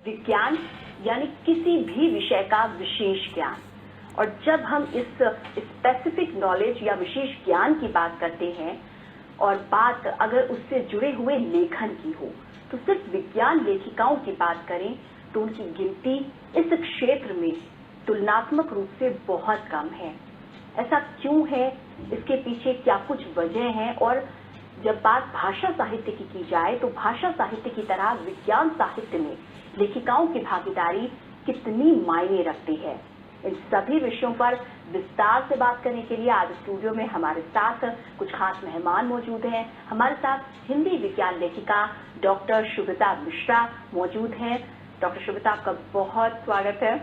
विज्ञान यानी किसी भी विषय का विशेष ज्ञान। और जब हम इस स्पेसिफिक नॉलेज या विशेष ज्ञान की बात करते हैं और बात अगर उससे जुड़े हुए लेखन की हो, तो सिर्फ विज्ञान लेखिकाओं की बात करें तो उनकी गिनती इस क्षेत्र में तुलनात्मक रूप से बहुत कम है। ऐसा क्यों है, इसके पीछे क्या कुछ वजह है? और जब बात भाषा साहित्य की जाए तो भाषा साहित्य की तरह विज्ञान साहित्य में लेखिकाओं की भागीदारी कितनी मायने रखती है, इन सभी विषयों पर विस्तार से बात करने के लिए आज स्टूडियो में हमारे साथ कुछ खास मेहमान मौजूद हैं। हमारे साथ हिंदी विज्ञान लेखिका डॉक्टर शुभ्रता मिश्रा मौजूद हैं। डॉक्टर शुभ्रता, आपका बहुत स्वागत है।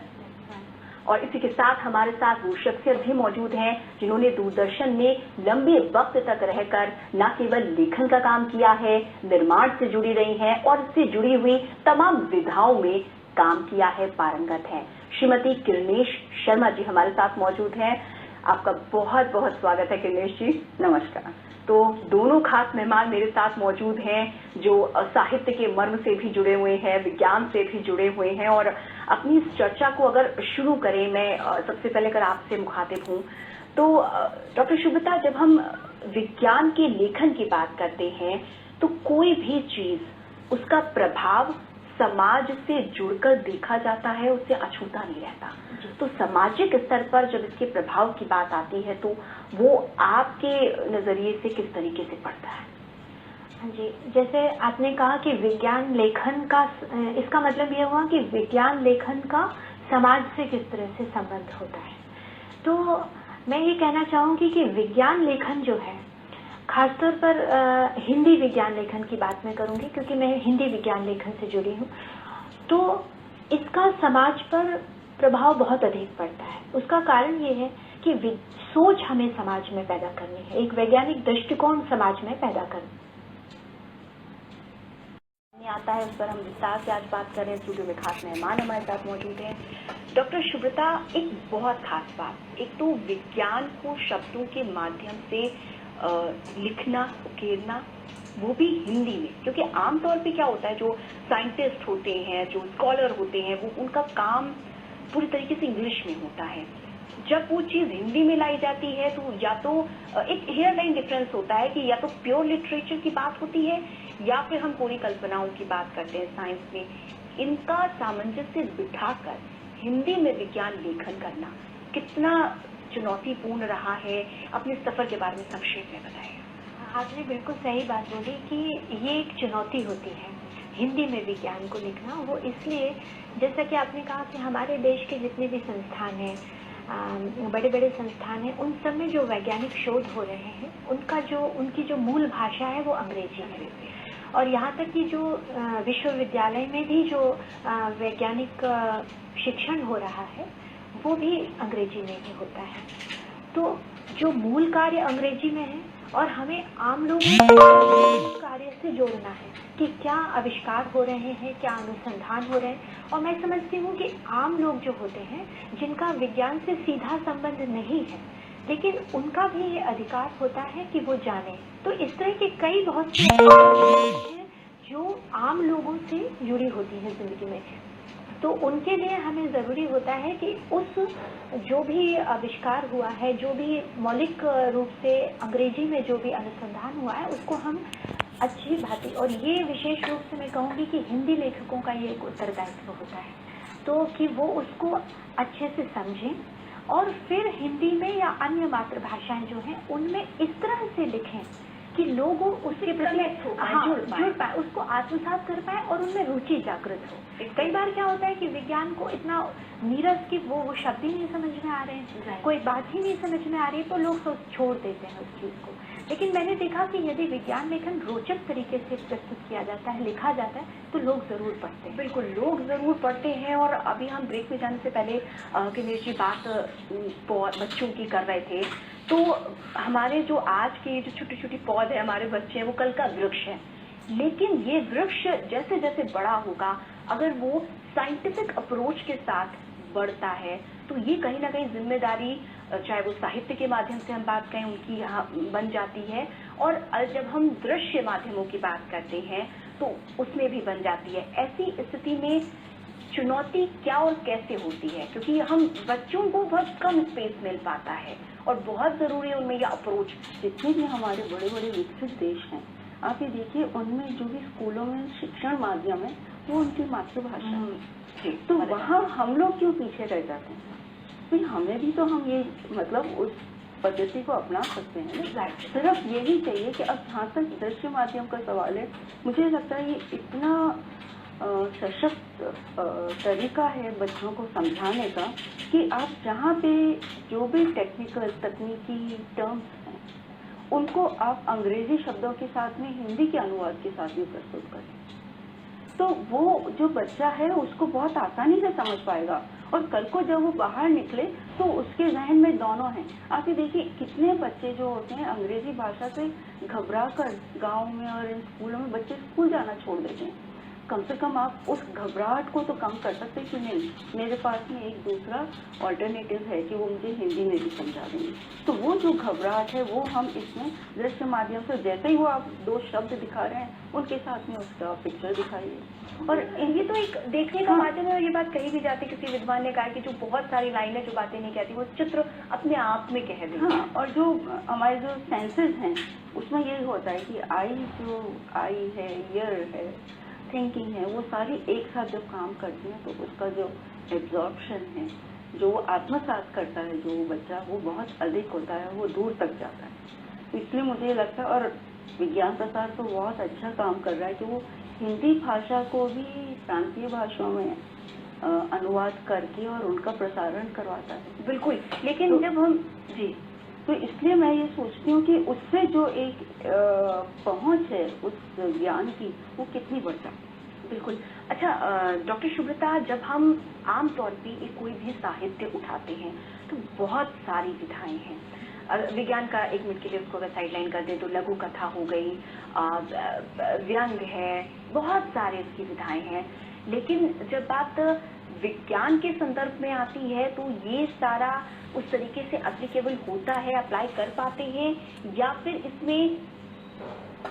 और इसी के साथ हमारे साथ वो शख्सियत भी मौजूद हैं जिन्होंने दूरदर्शन में लंबे वक्त तक रहकर न केवल लेखन का काम किया है, निर्माण से जुड़ी रही हैं और इससे जुड़ी हुई तमाम विधाओं में काम किया है, पारंगत हैं। श्रीमती किरणेश शर्मा जी हमारे साथ मौजूद हैं। आपका बहुत बहुत स्वागत है किरणेश जी। नमस्कार। तो दोनों खास मेहमान मेरे साथ मौजूद हैं जो साहित्य के मर्म से भी जुड़े हुए हैं, विज्ञान से भी जुड़े हुए हैं। और अपनी इस चर्चा को अगर शुरू करें, मैं सबसे पहले अगर आपसे मुखातिब हूं तो डॉक्टर शुभ्रता, जब हम विज्ञान के लेखन की बात करते हैं तो कोई भी चीज उसका प्रभाव समाज से जुड़कर देखा जाता है, उससे अछूता नहीं रहता। तो सामाजिक स्तर पर जब इसके प्रभाव की बात आती है तो वो आपके नजरिए से किस तरीके से पड़ता है? हाँ जी, जैसे आपने कहा कि विज्ञान लेखन का, इसका मतलब ये हुआ कि विज्ञान लेखन का समाज से किस तरह से संबंध होता है। तो मैं ये कहना चाहूँगी कि विज्ञान लेखन जो है, खासतौर पर हिंदी विज्ञान लेखन की बात मैं करूँगी क्योंकि मैं हिंदी विज्ञान लेखन से जुड़ी हूँ, तो इसका समाज पर प्रभाव बहुत अधिक पड़ता है। उसका कारण ये है कि सोच हमें समाज में पैदा करनी है, एक वैज्ञानिक दृष्टिकोण समाज में पैदा करना आता है, उस पर हम विस्तार से आज बात कर रहे हैं। स्टूडियो में खास मेहमान हमारे साथ मौजूद हैं। डॉक्टर शुभ्रता, एक बहुत खास बात, एक तो विज्ञान को शब्दों के माध्यम से लिखना, उकेरना, वो भी हिंदी में, क्योंकि आमतौर पे क्या होता है, जो साइंटिस्ट होते हैं, जो स्कॉलर होते हैं, वो उनका काम पूरी तरीके से इंग्लिश में होता है। जब वो चीज हिंदी में लाई जाती है तो या तो एक हेयर लाइन डिफरेंस होता है कि या तो प्योर लिटरेचर की बात होती है या फिर हम पूरी कल्पनाओं की बात करते हैं साइंस में। इनका सामंजस्य बिठाकर हिंदी में विज्ञान लेखन करना कितना चुनौतीपूर्ण रहा है, अपने सफर के बारे में संक्षेप में बताएं। आपने बिल्कुल सही बात बोली कि ये एक चुनौती होती है हिंदी में विज्ञान को लिखना। वो इसलिए, जैसा कि आपने कहा कि हमारे देश के जितने भी संस्थान हैं, बड़े बड़े संस्थान हैं, उन सब में जो वैज्ञानिक शोध हो रहे हैं उनकी जो मूल भाषा है वो अंग्रेजी है। और यहाँ तक कि जो विश्वविद्यालय में भी जो वैज्ञानिक शिक्षण हो रहा है वो भी अंग्रेजी में ही होता है। तो जो मूल कार्य अंग्रेजी में है और हमें आम लोगों को कार्य से जोड़ना है कि क्या आविष्कार हो रहे हैं, क्या अनुसंधान हो रहे हैं। और मैं समझती हूँ कि आम लोग जो होते हैं, जिनका विज्ञान से सीधा संबंध नहीं है, लेकिन उनका भी ये अधिकार होता है कि वो जाने। तो इस तरह के कई बहुत सी हैं जो आम लोगों से जुड़ी होती है जिंदगी में। तो उनके लिए हमें ज़रूरी होता है कि उस जो भी आविष्कार हुआ है, जो भी मौलिक रूप से अंग्रेजी में जो भी अनुसंधान हुआ है, उसको हम अच्छी भांति, और ये विशेष रूप से मैं कहूँगी कि हिंदी लेखकों का ये एक उत्तरदायित्व होता है, तो कि वो उसको अच्छे से समझें और फिर हिंदी में या अन्य मातृभाषाएं जो हैं उनमें इस तरह से लिखें कि लोग उसके प्रति जुड़ पाए, उसको आत्मसात कर पाए और उनमें रुचि जागृत हो। कई बार क्या होता है कि विज्ञान को इतना नीरस कि वो शब्द ही नहीं समझ में आ रहे हैं, कोई बात ही नहीं समझ में आ रही, तो लोग छोड़ देते हैं उस चीज़ को। लेकिन मैंने देखा कि यदि विज्ञान लेखन रोचक तरीके से प्रस्तुत किया जाता है, लिखा जाता है, तो लोग जरूर पढ़ते हैं। बिल्कुल, लोग जरूर पढ़ते हैं। और अभी हम ब्रेक में जाने से पहले किरणेश जी बात बच्चों की कर रहे थे, तो हमारे जो आज के जो छोटे छोटे पौधे हैं, हमारे बच्चे हैं, वो कल का वृक्ष है। लेकिन ये वृक्ष जैसे जैसे बड़ा होगा, अगर वो साइंटिफिक अप्रोच के साथ बढ़ता है, तो ये कहीं ना कहीं जिम्मेदारी, चाहे वो साहित्य के माध्यम से हम बात करें, उनकी यहाँ बन जाती है। और जब हम दृश्य माध्यमों की बात करते हैं तो उसमें भी बन जाती है। ऐसी स्थिति में चुनौती क्या और कैसे होती है, क्योंकि हम बच्चों को बहुत कम स्पेस मिल पाता है और बहुत जरूरी है उनमें यह अप्रोच। जितने भी हमारे बड़े बड़े विकसित देश हैं, आप ये देखिए उनमें जो भी स्कूलों में शिक्षण माध्यम है वो उनकी मातृभाषा है। तो वहाँ हम लोग क्यों पीछे रह जाते हैं? फिर हमें भी तो हम ये मतलब उस पद्धति को अपना सकते हैं ना। सिर्फ यही चाहिए कि अब जहाँ तक दृश्य माध्यम का सवाल है, मुझे लगता है ये इतना सशक्त तरीका है बच्चों को समझाने का कि आप जहाँ पे जो भी तकनीकी टर्म्स हैं उनको आप अंग्रेजी शब्दों के साथ में हिंदी के अनुवाद के साथ भी प्रस्तुत करें, तो वो जो बच्चा है उसको बहुत आसानी से समझ पाएगा। और कल को जब वो बाहर निकले तो उसके जहन में दोनों हैं। आप ये देखिए कितने बच्चे जो होते हैं अंग्रेजी भाषा से घबरा कर गाँव में और इन स्कूलों में बच्चे स्कूल जाना छोड़ देते हैं। कम से कम आप उस घबराहट को तो कम कर सकते कि नहीं, मेरे पास में एक दूसरा ऑल्टरनेटिव है कि वो मुझे हिंदी में भी समझा देंगे। तो वो जो घबराहट है वो हम इसमें दृश्य माध्यम से, जैसे ही वो आप दो शब्द दिखा रहे हैं उनके साथ में उसका पिक्चर दिखाइए। और ये तो एक देखने का माध्यम है। और ये बात कही भी जाती है, किसी विद्वान ने कहा कि जो बहुत सारी लाइनें जो बातें नहीं कहती वो चित्र अपने आप में कह देती है। और जो हमारे जो सेंसेस हैं उसमें यही होता है कि आई है, ईयर है, थिंकिंग है, वो सारी एक साथ जब काम करती हैं तो उसका जो एब्जॉर्प्शन है, जो वो आत्मसात करता है जो बच्चा, वो बहुत अधिक होता है, वो दूर तक जाता है। तो इसलिए मुझे ये लगता है, और विज्ञान प्रसार तो बहुत अच्छा काम कर रहा है कि वो हिंदी भाषा को भी प्रांतीय भाषाओं में अनुवाद करके और उनका प्रसारण करवाता है। बिल्कुल, लेकिन जब हम तो इसलिए मैं ये सोचती हूँ कि उससे जो एक पहुँच है उस ज्ञान की, वो कितनी बढ़ जाती है। बिल्कुल। अच्छा डॉक्टर शुभ्रता, जब हम आम तौर पे कोई भी साहित्य उठाते हैं तो बहुत सारी विधाएं हैं। विज्ञान का एक मिनट के लिए उसको अगर साइडलाइन कर दे तो लघु कथा हो गई, व्यंग है, बहुत सारे उसकी विधाएं हैं। लेकिन जब बात विज्ञान के संदर्भ में आती है तो ये सारा उस तरीके से एप्लीकेबल होता है, अप्लाई कर पाते हैं, या फिर इसमें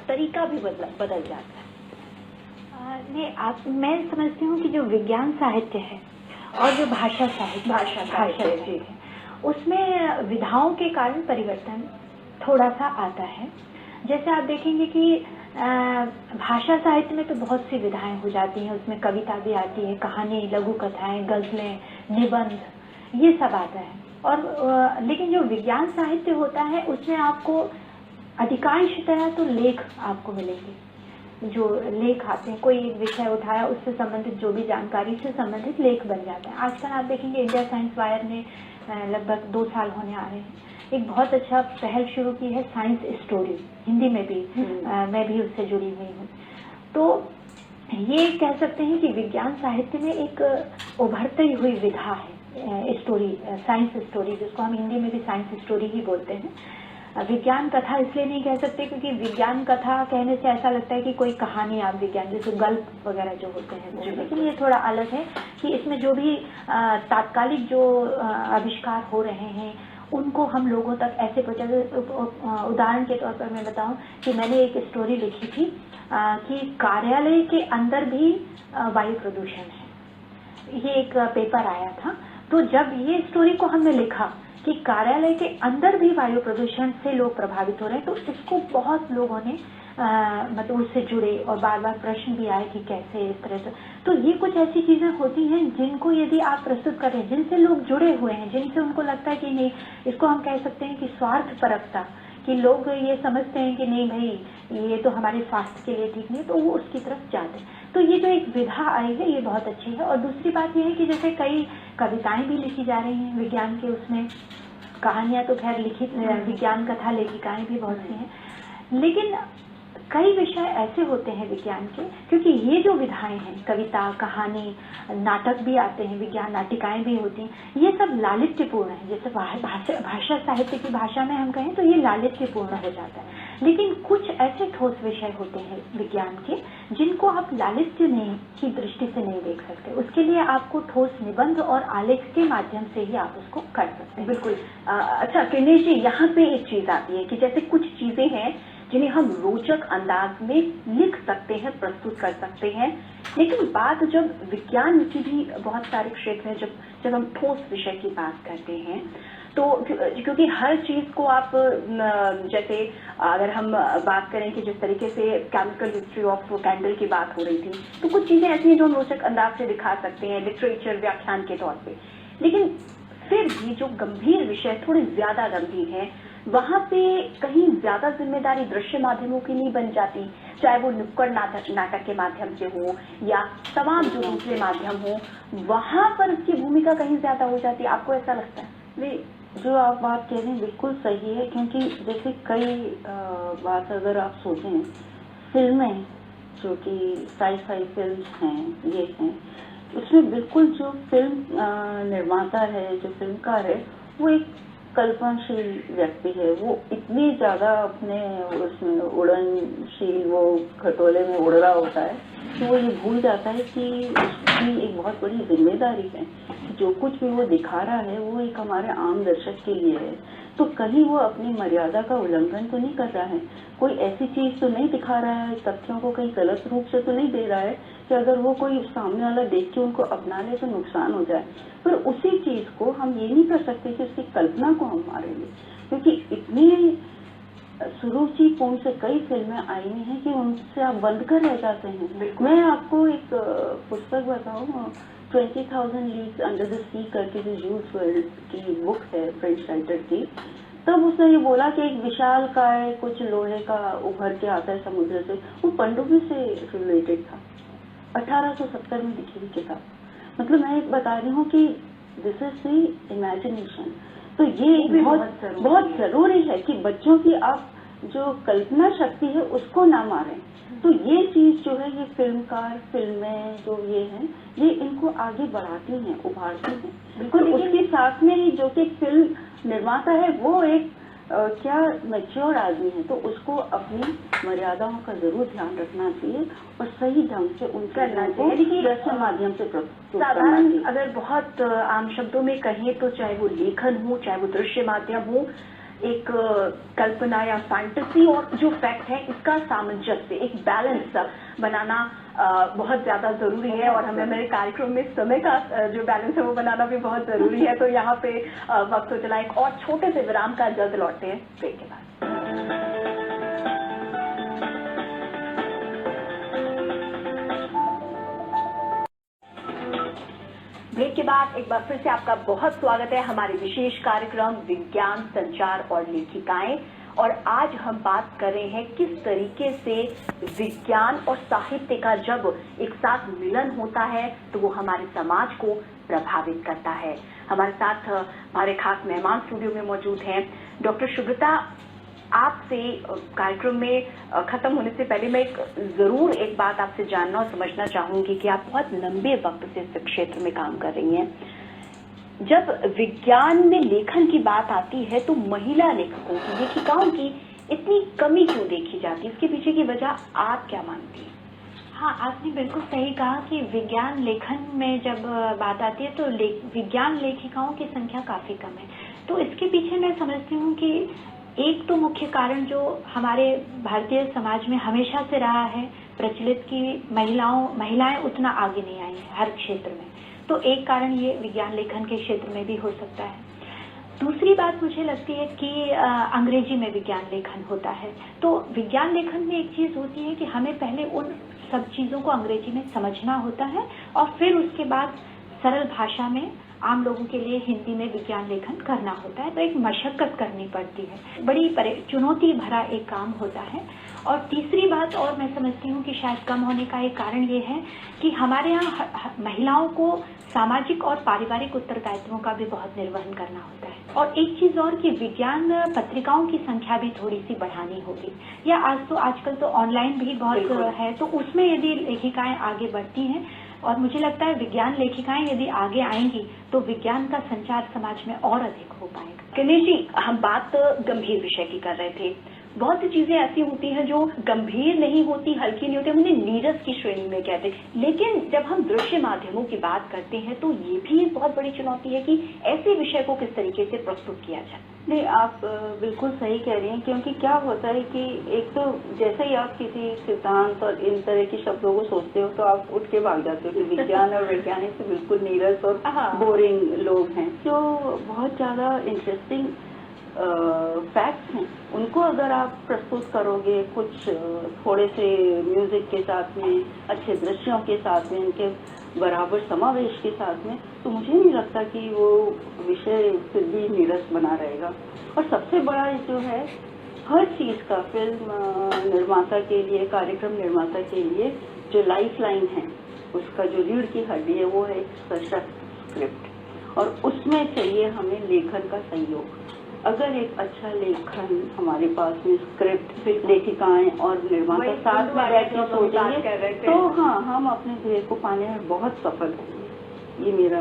तरीका भी बदल जाता है? नहीं, मैं समझती हूँ कि जो विज्ञान साहित्य है और जो भाषा साहित्य है उसमें विधाओं के कारण परिवर्तन थोड़ा सा आता है। जैसे आप देखेंगे कि भाषा साहित्य में तो बहुत सी विधाएं हो जाती हैं, उसमें कविता भी आती है, कहानी, लघु कथाएं, गजलें, निबंध, ये सब आता है। और लेकिन जो विज्ञान साहित्य होता है उसमें आपको अधिकांशतः तो लेख आपको मिलेंगे। जो लेख आते हैं, कोई एक विषय उठाया उससे संबंधित जो भी जानकारी से संबंधित लेख बन जाता है। आजकल आप देखेंगे इंडिया साइंस वायर ने लगभग 2 साल होने आ रहे हैं, एक बहुत अच्छा पहल शुरू की है, साइंस स्टोरी, हिंदी में भी मैं भी उससे जुड़ी हुई हूँ। तो ये कह सकते हैं कि विज्ञान साहित्य में एक उभरती हुई विधा है स्टोरी, साइंस स्टोरी, जिसको हम हिंदी में भी साइंस स्टोरी ही बोलते हैं। विज्ञान कथा इसलिए नहीं कह सकते क्योंकि विज्ञान कथा कहने से ऐसा लगता है कि कोई कहानी आप विज्ञान, जैसे गल्प वगैरह जो होते हैं वो, लेकिन ये थोड़ा अलग है कि इसमें जो भी तात्कालिक जो आविष्कार हो रहे हैं उनको हम लोगों तक ऐसे पहुंचाते। उदाहरण के तौर पर मैं बताऊं कि मैंने एक स्टोरी लिखी थी कि कार्यालय के अंदर भी वायु प्रदूषण है, ये एक पेपर आया था। तो जब ये स्टोरी को हमने लिखा कि कार्यालय के अंदर भी वायु प्रदूषण से लोग प्रभावित हो रहे हैं, तो इसको बहुत लोगों ने मतलब उससे जुड़े और बार बार प्रश्न भी आए कि कैसे इस तरह से। तो ये कुछ ऐसी चीजें होती हैं जिनको यदि आप प्रस्तुत करें, जिनसे लोग जुड़े हुए हैं, जिनसे उनको लगता है कि नहीं, इसको हम कह सकते हैं कि स्वार्थपरकता, कि लोग ये समझते हैं कि नहीं भाई ये तो हमारे स्वास्थ्य के लिए ठीक नहीं, तो वो उसकी तरफ जाते हैं। तो ये जो एक विधा आई है ये बहुत अच्छी है। और दूसरी बात ये है कि जैसे कई कविताएं भी लिखी जा रही हैं विज्ञान के, उसमें कहानियां तो खैर लिखित, विज्ञान कथा लेखिकाएं भी बहुत सी हैं, लेकिन कई विषय ऐसे होते हैं विज्ञान के, क्योंकि ये जो विधाएं हैं, कविता, कहानी, नाटक भी आते हैं, विज्ञान नाटिकाएं भी होती हैं, ये सब लालित्यपूर्ण है। जैसे भाषा साहित्य की भाषा में हम कहें तो ये लालित्यपूर्ण हो जाता है। लेकिन कुछ ऐसे ठोस विषय होते हैं विज्ञान के जिनको आप लालित्य की दृष्टि से नहीं देख सकते, उसके लिए आपको ठोस निबंध और आलेख के माध्यम से ही आप उसको कर सकते हैं। बिल्कुल। अच्छा किरणेश जी, यहाँ पे एक चीज आती है कि जैसे कुछ चीजें हैं जिन्हें हम रोचक अंदाज में लिख सकते हैं, प्रस्तुत कर सकते हैं। लेकिन बात जब विज्ञान की भी बहुत सारे क्षेत्र हैं, जब हम ठोस विषय की बात करते हैं तो क्योंकि हर चीज को आप जैसे अगर हम बात करें कि जिस तरीके से केमिकल हिस्ट्री ऑफ कैंडल की बात हो रही थी, तो कुछ चीजें ऐसी हैं जो हम रोचक अंदाज से दिखा सकते हैं लिटरेचर व्याख्यान के तौर पे। लेकिन फिर भी जो गंभीर विषय थोड़े ज्यादा गंभीर हैं, वहां पे कहीं ज्यादा जिम्मेदारी दृश्य माध्यमों की नहीं बन जाती, चाहे वो नुक्कड़ नाटक के माध्यम से हो या तमाम जो दूसरे माध्यम हो, वहां पर उसकी भूमिका कहीं ज्यादा हो जाती है। आपको ऐसा लगता है? नहीं, जो आप बात कह रहे हैं बिल्कुल सही है, क्योंकि जैसे कई बात अगर आप सोचें, फिल्में जो कि साई-फाई फिल्म्स हैं, ये हैं, उसमें बिल्कुल जो फिल्म निर्माता है, जो फिल्मकार है, वो एक कल्पनाशील व्यक्ति है। वो इतनी ज्यादा अपने उसमें उड़नशील, वो खटोले में उड़ रहा होता है कि वो ये भूल जाता है कि उसकी एक बहुत बड़ी जिम्मेदारी है। जो कुछ भी वो दिखा रहा है वो एक हमारे आम दर्शक के लिए है, तो कहीं वो अपनी मर्यादा का उल्लंघन तो नहीं कर रहा है, कोई ऐसी चीज तो नहीं दिखा रहा है, तथ्यों को कहीं गलत रूप से तो नहीं दे रहा है कि अगर वो कोई सामने वाला देख के उनको अपना ले तो नुकसान हो जाए। पर उसी चीज को हम ये नहीं कर सकते कि उसकी कल्पना को हम मारेंगे, क्योंकि इतनी सुरुचिपूर्ण से कई फिल्में आई हुई हैं कि उनसे आप बंद कर रह जाते हैं। मैं आपको एक पुस्तक बताऊं, 20,000 लीग्स अंडर द सी करके जो जूल्स वर्न की बुक है, फ्रेंच राइटर की, तब उसने ये बोला कि एक विशाल काय कुछ लोहे का उभर के आता है समुद्र से, वो पनडुब्बी से रिलेटेड था, 1870 में लिखी हुई किताब। मतलब मैं एक बता रही हूँ कि दिस इज द इमेजिनेशन। तो ये बहुत जरूरी है कि बच्चों की आप जो कल्पना शक्ति है उसको ना मारें। तो ये चीज जो है, ये फिल्मकार, फिल्में जो ये हैं, ये इनको आगे बढ़ाती हैं, उभारती हैं। बिल्कुल उसके साथ में ही जो कि फिल्म निर्माता है वो एक क्या मैच्योर आदमी है, तो उसको अपनी मर्यादाओं का जरूर ध्यान रखना चाहिए और सही ढंग से उनका दृश्य माध्यम से साधारण अगर बहुत आम शब्दों में कहें तो चाहे वो लेखन हो, चाहे वो दृश्य माध्यम हो, एक कल्पना या फैंटेसी और जो फैक्ट है, इसका सामंजस्य, एक बैलेंस बनाना बहुत ज्यादा जरूरी है। और हमें मेरे कार्यक्रम में समय का जो बैलेंस है वो बनाना भी बहुत जरूरी है। तो यहाँ पे वक्त हो चला एक और छोटे से विराम का, जल्द लौटते हैं ब्रेक के बाद। ब्रेक के बाद एक बार फिर से आपका बहुत स्वागत है हमारे विशेष कार्यक्रम विज्ञान, संचार और लेखिकाएं। और आज हम बात कर रहे हैं किस तरीके से विज्ञान और साहित्य का जब एक साथ मिलन होता है तो वो हमारे समाज को प्रभावित करता है। हमारे साथ हमारे खास मेहमान स्टूडियो में मौजूद हैं। डॉक्टर शुभ्रता, आपसे कार्यक्रम में खत्म होने से पहले मैं जरूर एक बात आपसे जानना और समझना चाहूंगी कि आप बहुत लंबे वक्त से इस क्षेत्र में काम कर रही हैं। जब विज्ञान में लेखन की बात आती है तो महिला लेखकों की, लेखिकाओं की इतनी कमी क्यों देखी जाती है? इसके पीछे की वजह आप क्या मानती हैं? हाँ, आपने बिल्कुल सही कहा कि विज्ञान लेखन में जब बात आती है तो विज्ञान लेखिकाओं की संख्या काफी कम है। तो इसके पीछे मैं समझती हूँ कि एक तो मुख्य कारण जो हमारे भारतीय समाज में हमेशा से रहा है प्रचलित की महिलाएं उतना आगे नहीं आई है हर क्षेत्र में, तो एक कारण ये विज्ञान लेखन के क्षेत्र में भी हो सकता है। दूसरी बात मुझे लगती है कि अंग्रेजी में विज्ञान लेखन होता है, तो विज्ञान लेखन में एक चीज होती है कि हमें पहले उन सब चीजों को अंग्रेजी में समझना होता है और फिर उसके बाद सरल भाषा में आम लोगों के लिए हिंदी में विज्ञान लेखन करना होता है। तो एक मशक्कत करनी पड़ती है, बड़ी चुनौती भरा एक काम होता है। और तीसरी बात और मैं समझती हूँ कि शायद कम होने का एक कारण ये है कि हमारे यहाँ महिलाओं को सामाजिक और पारिवारिक उत्तरदायित्वों का भी बहुत निर्वहन करना होता है। और एक चीज और कि विज्ञान पत्रिकाओं की संख्या भी थोड़ी सी बढ़ानी होगी, या आजकल तो ऑनलाइन भी बहुत है, तो उसमें यदि लेखिकाएं आगे बढ़ती हैं और मुझे लगता है विज्ञान लेखिकाएं यदि आगे आएंगी तो विज्ञान का संचार समाज में और अधिक हो पाएगा। गणेश जी, हम बात गंभीर विषय की कर रहे थे। बहुत सी चीजें ऐसी होती हैं जो गंभीर नहीं होती, हल्की नहीं होती, उन्हें नीरस की श्रेणी में कहते हैं। लेकिन जब हम दृश्य माध्यमों की बात करते हैं तो ये भी एक बहुत बड़ी चुनौती है कि ऐसे विषय को किस तरीके से प्रस्तुत किया जाए। नहीं, आप बिल्कुल सही कह रही हैं, क्योंकि क्या होता है कि एक तो जैसे ही आप किसी सिद्धांत और इन तरह के शब्दों को सोचते हो तो आप उठ के भाग जाते हो कि विज्ञान और वैज्ञानिक से बिल्कुल नीरस और बोरिंग लोग हैं। जो बहुत ज़्यादा इंटरेस्टिंग फैक्ट्स हैं उनको अगर आप प्रस्तुत करोगे कुछ थोड़े से म्यूजिक के साथ में, अच्छे दृश्यों के साथ में, इनके बराबर समावेश के साथ में, तो मुझे नहीं लगता कि वो विषय फिर भी नीरस बना रहेगा। और सबसे बड़ा जो है हर चीज़ का फिल्म निर्माता के लिए, कार्यक्रम निर्माता के लिए जो लाइफ लाइन है, उसका जो रीढ़ की हड्डी है वो है सशक्त स्क्रिप्ट, और उसमें चाहिए हमें लेखन का सहयोग। अगर एक अच्छा लेखन हमारे पास में, स्क्रिप्ट, लेखिकाएं और निर्माता साथ में बैठ के सोचेंगे तो हाँ, हम अपने ध्येय को पाने में बहुत सफल होंगे। ये मेरा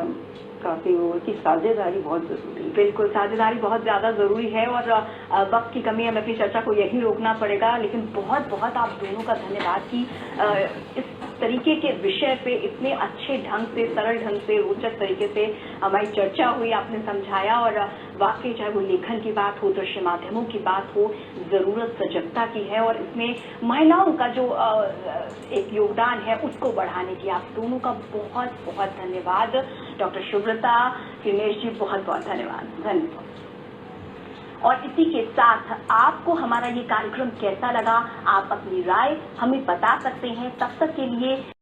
काफी वो कि साझेदारी बहुत जरूरी है। बिल्कुल, साझेदारी बहुत ज्यादा जरूरी है और वक्त की कमी है, हमें अपनी चर्चा को यही रोकना पड़ेगा। लेकिन बहुत बहुत आप दोनों का धन्यवाद कि इस तरीके के विषय पे इतने अच्छे ढंग से, सरल ढंग से, रोचक तरीके से हमारी चर्चा हुई, आपने समझाया। और वाकई चाहे वो लेखन की बात हो, दृश्य माध्यमों की बात हो, जरूरत सजगता की है और इसमें महिलाओं का जो एक योगदान है उसको बढ़ाने की। आप दोनों का बहुत बहुत धन्यवाद। डॉक्टर शुभ्रता, हिमेश जी, बहुत बहुत धन्यवाद। और इसी के साथ आपको हमारा ये कार्यक्रम कैसा लगा, आप अपनी राय हमें बता सकते हैं। तब तक के लिए